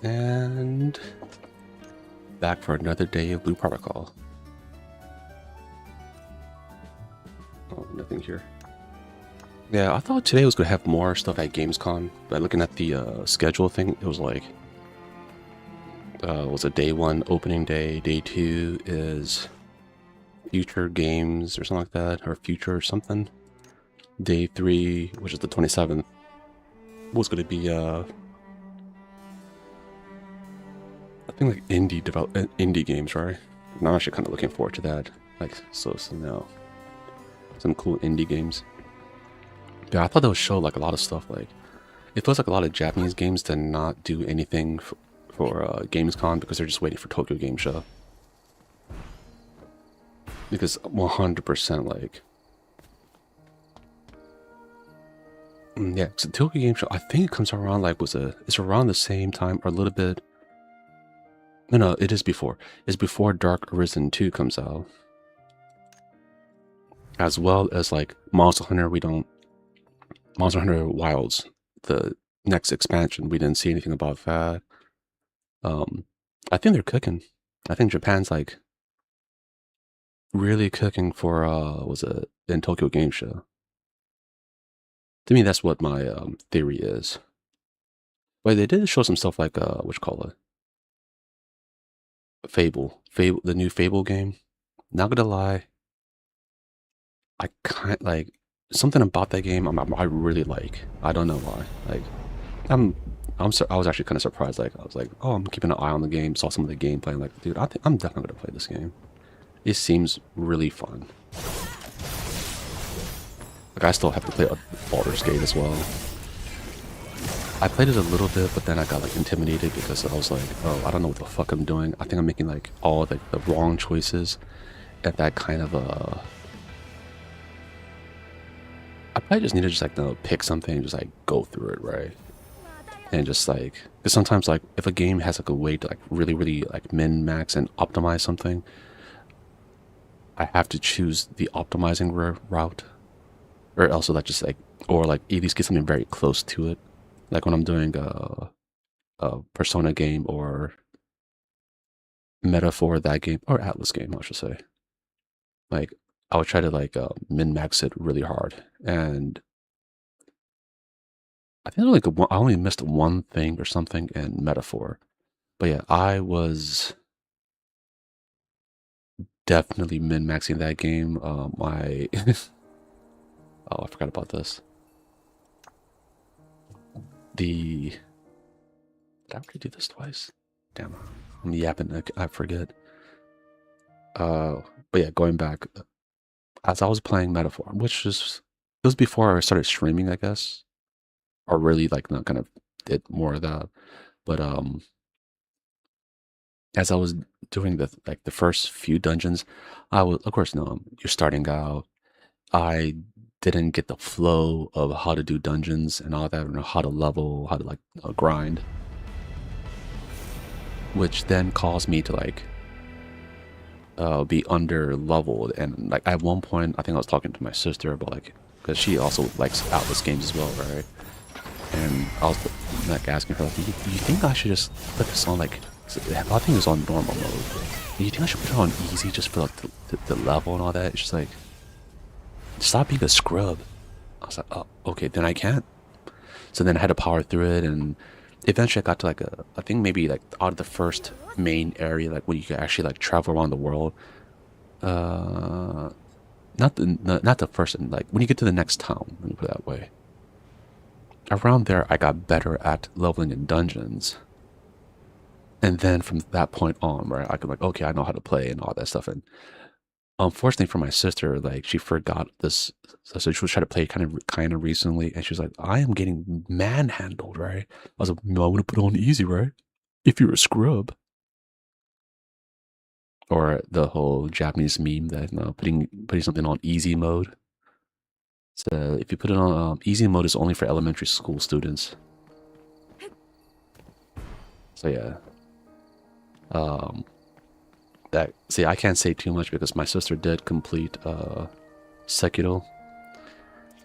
And back for another day of Blue Protocol. Oh, nothing here. Yeah, I thought today was going to have more stuff at Gamescom, but looking at the schedule thing, it was like, was a day 1 opening day, day 2 is future games or something like that, or future something. Day 3, which is the 27th, was going to be, I think like indie games, right? And I'm actually kind of looking forward to that. Like, so now, some cool indie games. Yeah, I thought they would show like a lot of stuff. Like, it feels like a lot of Japanese games did not do anything for Gamescom because they're just waiting for Tokyo Game Show. Because 100% like, yeah, so Tokyo Game Show, I think it comes around like it's around the same time or a little bit. No, it is before. It's before Dark Arisen 2 comes out. As well as like Monster Hunter Wilds, the next expansion. We didn't see anything about that. I think they're cooking. I think Japan's like really cooking for was it in Tokyo Game Show. To me, that's what my theory is. But they did show some stuff like what you call it, Fable, the new Fable game. Not gonna lie, I kind like something about that game. I really like. I don't know why. Like, I was actually kind of surprised. Like, I was like, oh, I'm keeping an eye on the game. Saw some of the gameplay. I'm like, dude, I think I'm definitely gonna play this game. It seems really fun. Like, I still have to play Baldur's Gate as well. I played it a little bit, but then I got like intimidated because I was like, oh, I don't know what the fuck I'm doing. I think I'm making like all the wrong choices at that kind of I probably just need to just like pick something and just like go through it, right? And just like, because sometimes like if a game has like a way to like really like min max and optimize something, I have to choose the optimizing route, or else like just like, or like at least get something very close to it. Like when I'm doing a Persona game or Metaphor that game or Atlas game, I should say. Like I would try to like min max it really hard, and I think like I only missed one thing or something in Metaphor. But yeah, I was definitely min maxing that game. My oh, I forgot about this. Did I already do this twice? Damn, I'm yapping. I forget. But yeah, going back, as I was playing Metaphor, which is it was before I started streaming, I guess, or really like not kind of did more of that. But as I was doing the first few dungeons, I was, of course, no, you're starting out. I didn't get the flow of how to do dungeons and all that, and how to level, how to like grind, which then caused me to like be under leveled. And like at one point, I think I was talking to my sister about like, because she also likes Atlas games as well, right? And I was like asking her, like, do you think I should just put this on like, I think it's on normal mode. Do you think I should put it on easy just for like the level and all that? It's just like, stop being a scrub. I was like, oh, okay, then I can't. So then I had to power through it, and eventually I got to like I think maybe like out of the first main area, like when you can actually like travel around the world. Uh, not the first, like when you get to the next town, let me put it that way. Around there, I got better at leveling in dungeons. And then from that point on, right, I could like, okay, I know how to play and all that stuff. And unfortunately for my sister, like she forgot this, so she was trying to play kind of recently, and she was like, "I am getting manhandled, right?" I was like, "No, I'm gonna put it on easy, right? If you're a scrub." Or the whole Japanese meme that putting something on easy mode. So if you put it on easy mode, is only for elementary school students. So yeah, um, that see, I can't say too much because my sister did complete Sekiro.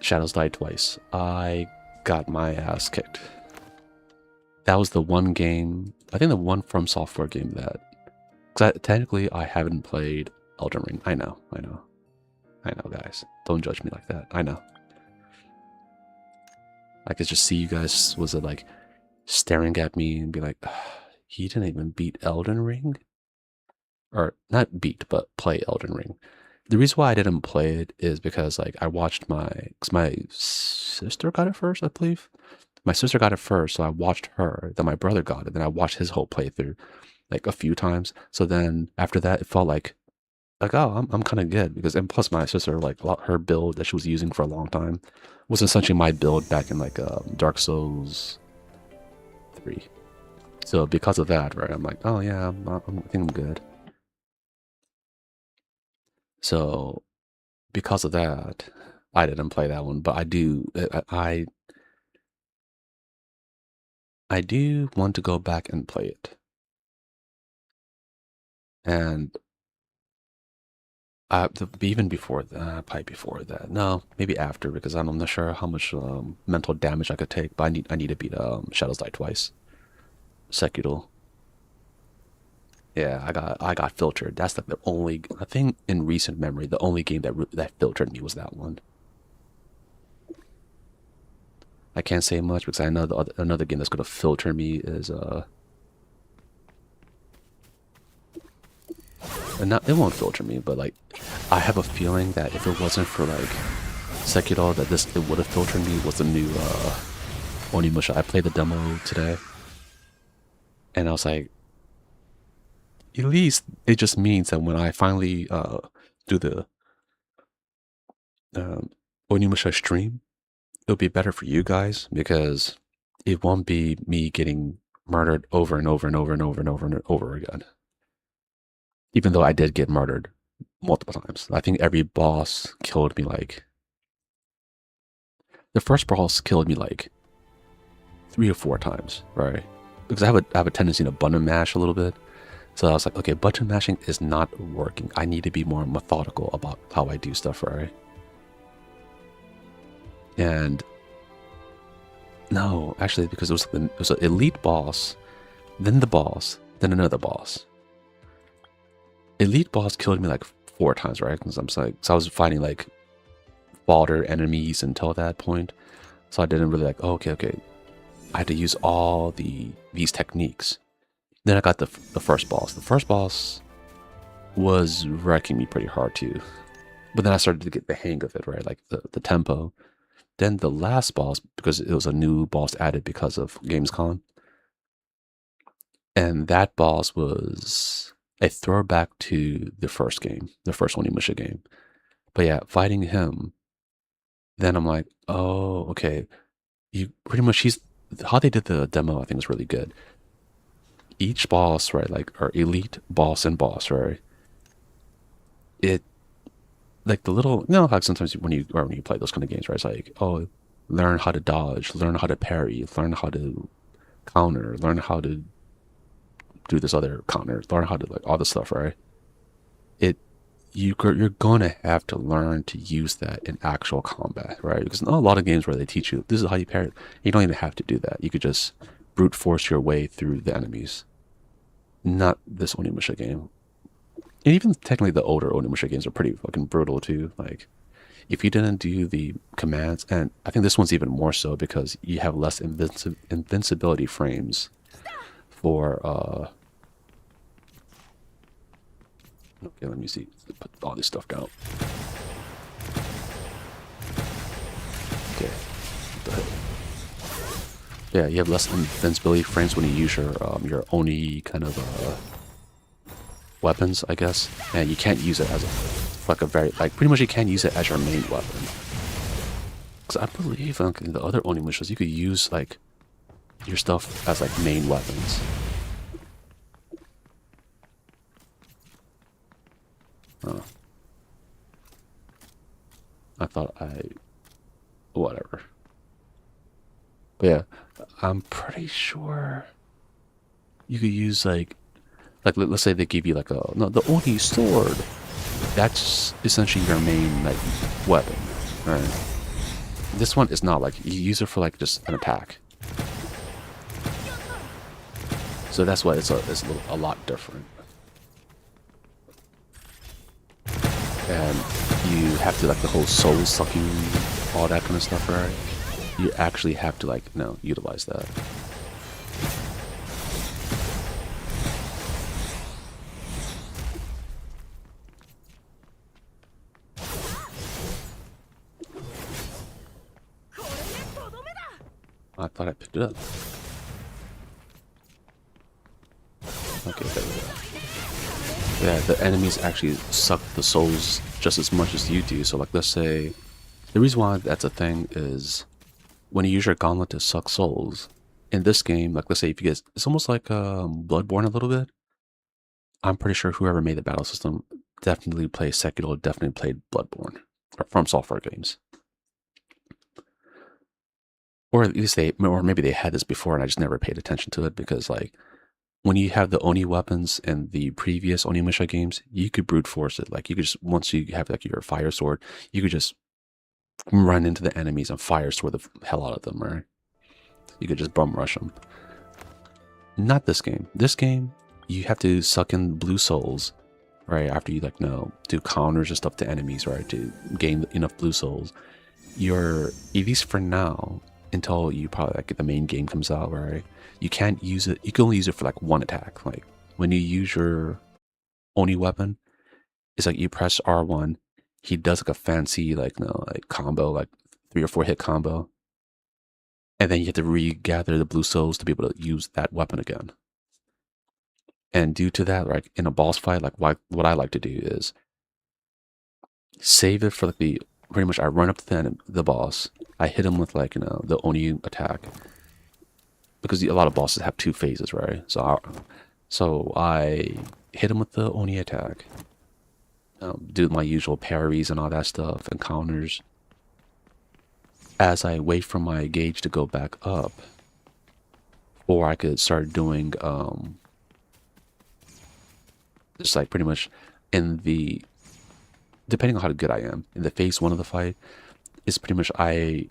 Shadows Die Twice. I got my ass kicked. that was the one game, I think the one From Software game that, because technically I haven't played Elden Ring. I know, guys. Don't judge me like that. I know. I could just see you guys, was it like staring at me and be like, he didn't even beat Elden Ring? Or not beat, but play Elden Ring. The reason why I didn't play it is because like I watched because my sister got it first, I believe. My sister got it first, so I watched her. Then my brother got it. Then I watched his whole playthrough like a few times. So then after that, it felt like oh, I'm kind of good because, and plus my sister, like her build that she was using for a long time was essentially my build back in like Dark Souls 3. So because of that, right, I'm like, oh yeah, I think I'm good. So because of that, I didn't play that one, but I do, I do want to go back and play it. And even before that, probably before that. No, maybe after, because I'm not sure how much mental damage I could take. But I need to beat Shadows Die twice. Sekiro. Yeah, I got filtered. That's like the only, I think in recent memory, the only game that filtered me was that one. I can't say much because I know another game that's gonna filter me is and not, it won't filter me, but like I have a feeling that if it wasn't for like Sekiro, that it would have filtered me. Was the new Onimusha. I played the demo today, and I was like, at least it just means that when I finally do the Onimusha stream, it'll be better for you guys because it won't be me getting murdered over and over and over and over and over and over again. Even though I did get murdered multiple times. I think every boss killed me like, the first boss killed me like 3 or 4 times, right? Because I have a tendency to button mash a little bit. So I was like, okay, button mashing is not working. I need to be more methodical about how I do stuff, right? And no, actually, because it was an elite boss, then the boss, then another boss. Elite boss killed me like 4 times, right? Because I was fighting like fodder enemies until that point. So I didn't really like, oh, okay. I had to use all these techniques. Then I got the first boss. The first boss was wrecking me pretty hard too. But then I started to get the hang of it, right? Like the tempo. Then the last boss, because it was a new boss added because of Gamescom. And that boss was a throwback to the first game, the first Onimusha game. But yeah, fighting him, then I'm like, oh, okay. You pretty much, how they did the demo, I think was really good. Each boss, right, like our elite boss and boss, right? It, like the little, you know, like sometimes when you play those kind of games, right? It's like, oh, learn how to dodge, learn how to parry, learn how to counter, learn how to do this other counter, learn how to like all this stuff, right? You're gonna have to learn to use that in actual combat, right? Because a lot of games where they teach you this is how you parry, you don't even have to do that. You could just brute force your way through the enemies. Not this Onimusha game. And even technically the older Onimusha games are pretty fucking brutal too. Like, if you didn't do the commands, and I think this one's even more so because you have less invincibility frames for okay, let me see. Put all this stuff down. Okay. Yeah, you have less invincibility frames when you use your Oni kind of weapons, I guess. And you can't use it as like a very, like, pretty much you can't use it as your main weapon. Because I believe in the other Onimushas, you could use like your stuff as like main weapons. I thought whatever. But yeah, I'm pretty sure you could use like let's say they give you like the Oni sword. That's essentially your main like weapon, right? This one is not like you use it for like just an attack. So that's why it's a lot different. And you have to like the whole soul sucking, all that kind of stuff, right? You actually have to like utilize that. I thought I picked it up. Okay, there we go. Yeah, the enemies actually suck the souls just as much as you do. So like, let's say, the reason why that's a thing is when you use your gauntlet to suck souls, in this game, like let's say if you get, it's almost like Bloodborne a little bit. I'm pretty sure whoever made the battle system definitely played Sekiro, definitely played Bloodborne, or From Software games. Or at least or maybe they had this before and I just never paid attention to it because like, when you have the Oni weapons in the previous Onimusha games, you could brute force it. Like you could just, once you have like your fire sword, you could just run into the enemies and fire sword the hell out of them, right? You could just bum rush them. Not this game. This game, you have to suck in blue souls, right? After you like, do counters and stuff to enemies, right? To gain enough blue souls. You're, at least for now, until you probably like the main game comes out, right? You can't use it. You can only use it for like one attack. Like when you use your Oni weapon, it's like you press R1. He does like a fancy like like combo, like 3 or 4 hit combo, and then you have to regather the blue souls to be able to use that weapon again. And due to that, like in a boss fight, like what I like to do is save it for like the pretty much I run up to the boss. I hit him with like the Oni attack because a lot of bosses have 2 phases, right? So I hit him with the Oni attack, do my usual parries and all that stuff and counters. As I wait for my gauge to go back up, or I could start doing just like pretty much in the, depending on how good I am in the phase 1 of the fight, is pretty much I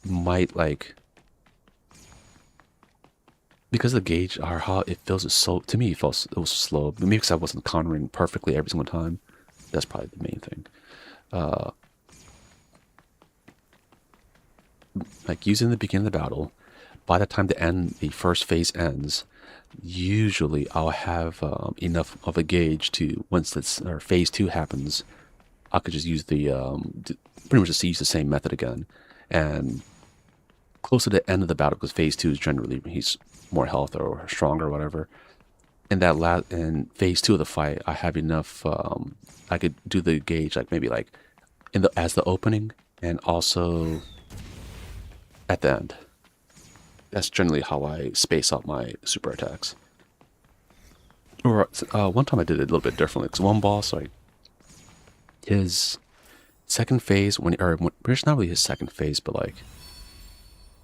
might like, because the gauge or how it feels is so, to me it was slow, maybe because I wasn't countering perfectly every single time. That's probably the main thing. Like using the beginning of the battle, by the time the first phase ends, usually I'll have enough of a gauge to, once this or phase 2 happens, I could just use the pretty much just use the same method again, and close to the end of the battle, because phase 2 is generally he's more health or stronger or whatever. In phase 2 of the fight, I have enough. I could do the gauge like maybe like as the opening and also at the end. That's generally how I space out my super attacks. Or one time I did it a little bit differently because one boss, like his second phase, it's not really his second phase, but like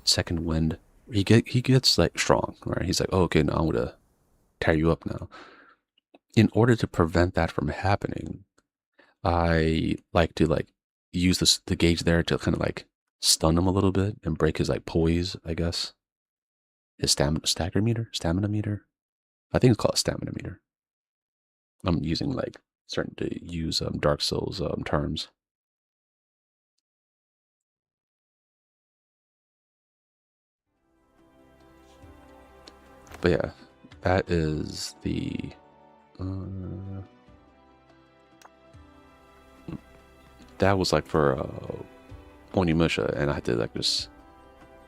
second wind, he gets like strong, right? He's like, oh, okay, now I'm gonna tear you up now. In order to prevent that from happening, I like to like use the gauge there to kind of like stun him a little bit and break his like poise, I guess. His stamina meter. I think it's called stamina meter. I'm using like starting to use Dark Souls terms. But yeah, that is the. That was like for Onimusha, and I had to like just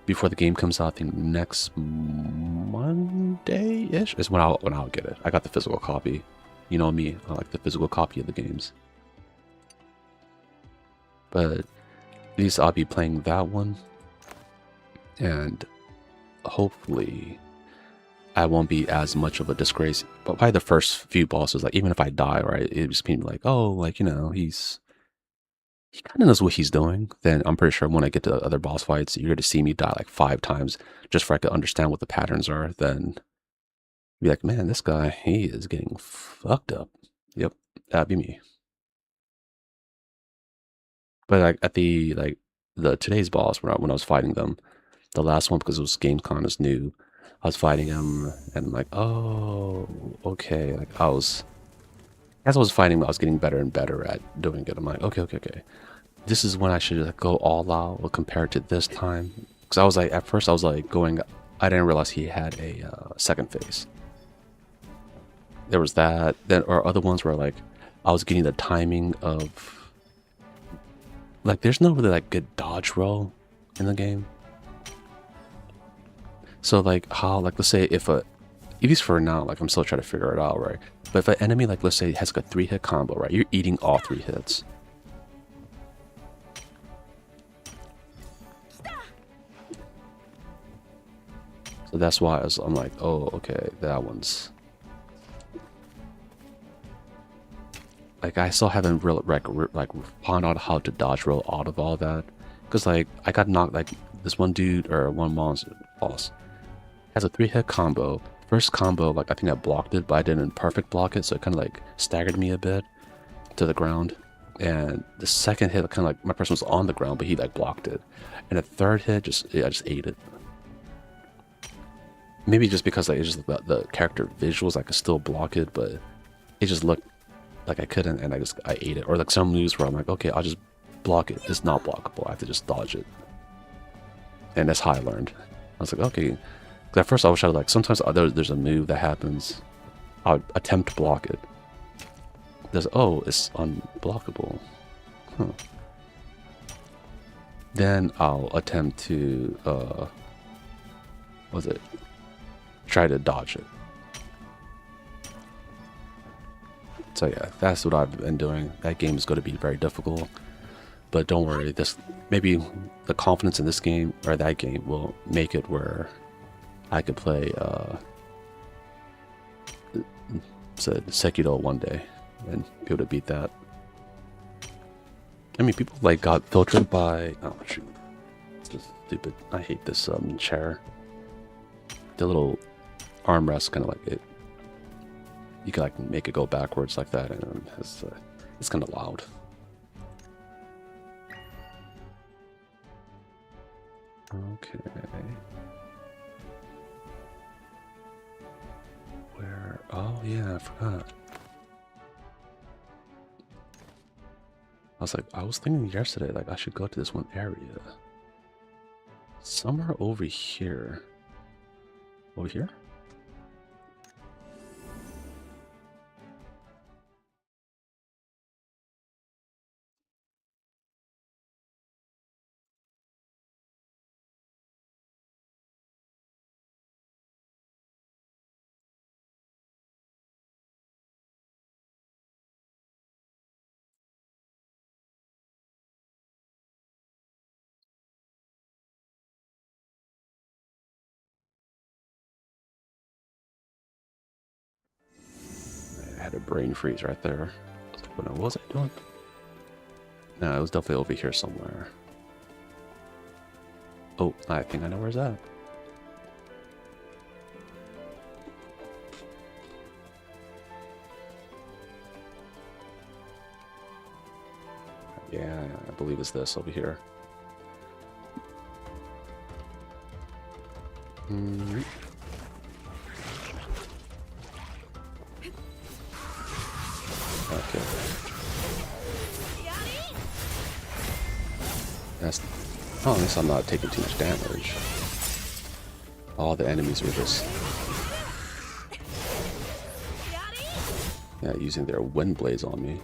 before the game comes out. I think next Monday-ish is when I'll get it. I got the physical copy. You know me, I like the physical copy of the games. But at least I'll be playing that one, and hopefully I won't be as much of a disgrace. But probably the first few bosses, like even if I die, right, it just be like, oh, like he kind of knows what he's doing. Then I'm pretty sure when I get to other boss fights, you're going to see me die like 5 times just for I could understand what the patterns are. Then be like, man, this guy, he is getting fucked up. Yep, that'd be me. But like at the today's boss when I was fighting them, the last one, because it was GamesCon is new. I was fighting him, and I'm like, oh, okay. Like as I was fighting him, I was getting better and better at doing it. I'm like, okay, okay, okay. This is when I should like, go all out compared to this time. Because I was like, at first I was like going, I didn't realize he had a second phase. There was that. Then or other ones where like I was getting the timing of like there's no really like good dodge roll in the game. So like how like let's say if a at least for now, like I'm still trying to figure it out, right? But if an enemy like let's say has like a 3-hit combo, right? You're eating all 3 hits. So that's why I'm like, oh, okay, that one's like I still haven't really like found out how to dodge roll out of all that, because like I got knocked like this one dude or one monster boss has a 3-hit combo. First combo, like I think I blocked it, but I didn't perfect block it, so it kind of like staggered me a bit to the ground. And the second hit, kind of like my person was on the ground, but he like blocked it. And the third hit, I just ate it. Maybe just because like it's just the character visuals, I could still block it, but it just looked like I couldn't, and I ate it. Or like some moves where I'm like, okay, I'll just block it. It's not blockable. I have to just dodge it. And that's how I learned. I was like, okay. 'Cause at first I wish I was like, sometimes there's a move that happens. I would attempt to block it. There's, oh, it's unblockable. Huh. Then I'll attempt to, what was it? Try to dodge it. So yeah, that's what I've been doing. That game is going to be very difficult. But don't worry, this maybe the confidence in this game or that game will make it where I could play said Sekiro one day and be able to beat that. I mean, people like got filtered by oh shoot, it's just stupid. I hate this chair. The little armrest kind of like it. You can like make it go backwards like that, and it's kind of loud. Okay. Where? Oh yeah, I forgot. I was thinking yesterday, like I should go to this one area. Somewhere over here. Over here? I had a brain freeze right there. What was I doing? No, it was definitely over here somewhere. Oh, I think I know where's that. Yeah, I believe it's this over here. Okay. That's. Oh, at least I'm not taking too much damage. All the enemies were just. Yeah, using their wind blades on me.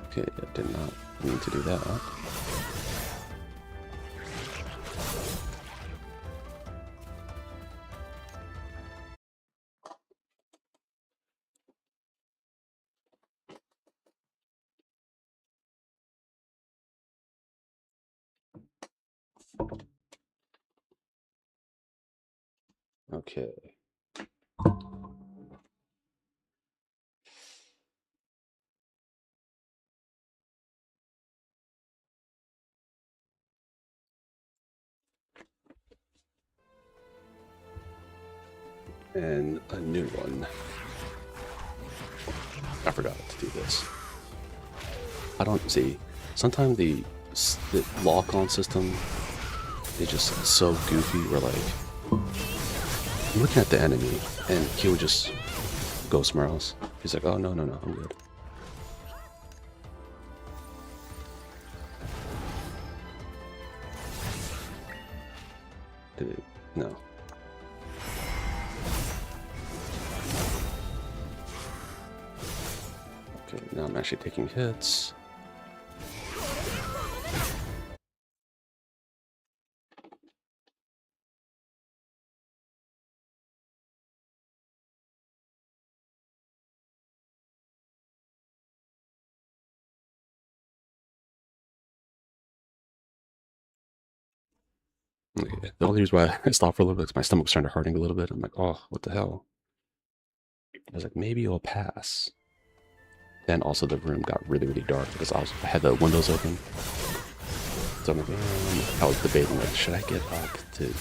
Okay, I did not mean to do that. Okay. And a new one. I forgot to do this. I don't see. Sometimes the lock-on system is just so goofy. Where like I'm looking at the enemy and he would just go somewhere else. He's like, oh no, I'm good. Did it? No. Okay, now I'm actually taking hits. Okay. The only reason why I stopped for a little bit is my stomach was starting to hurting a little bit. I'm like, oh, what the hell? I was like, maybe it'll pass. Then also the room got really dark because I had the windows open. So I'm like, I was debating like, should I get up to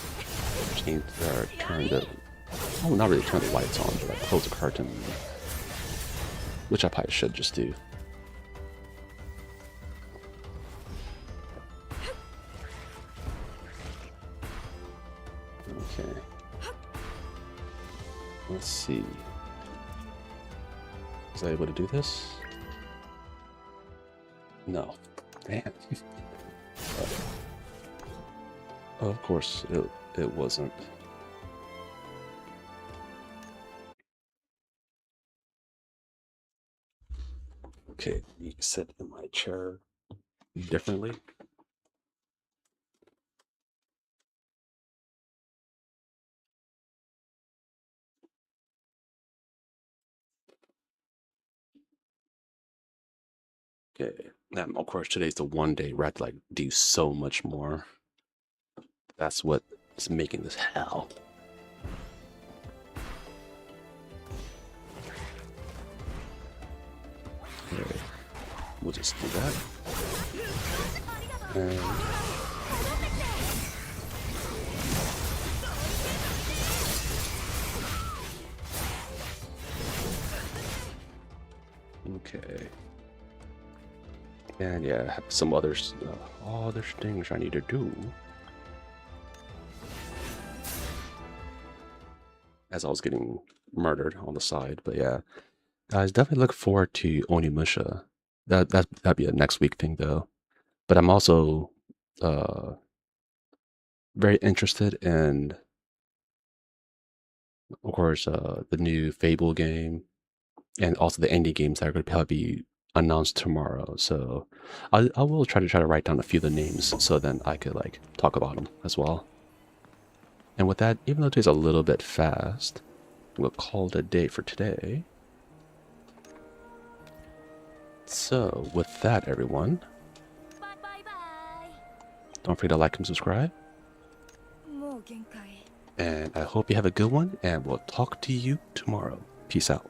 change or turn the, oh, not really turn the lights on, but like close the curtain, which I probably should just do. Okay. Let's see. Was I able to do this? No. Man. Oh, of course, it wasn't. Okay, you sit in my chair differently. Okay, and of course today's the one day where I have to like do so much more. That's what is making this hell. Okay, we'll just do that. And okay. And yeah, I have some others, other things I need to do. As I was getting murdered on the side, but yeah, guys, definitely look forward to Onimusha. That'd be a next week thing though. But I'm also uh very interested in, of course, the new Fable game and also the indie games that are going to probably be announced tomorrow. So I will try to write down a few of the names so then I could like talk about them as well. And with that, even though today's a little bit fast, we'll call it a day for today. So with that, everyone, don't forget to like and subscribe. And I hope you have a good one, and we'll talk to you tomorrow. Peace out.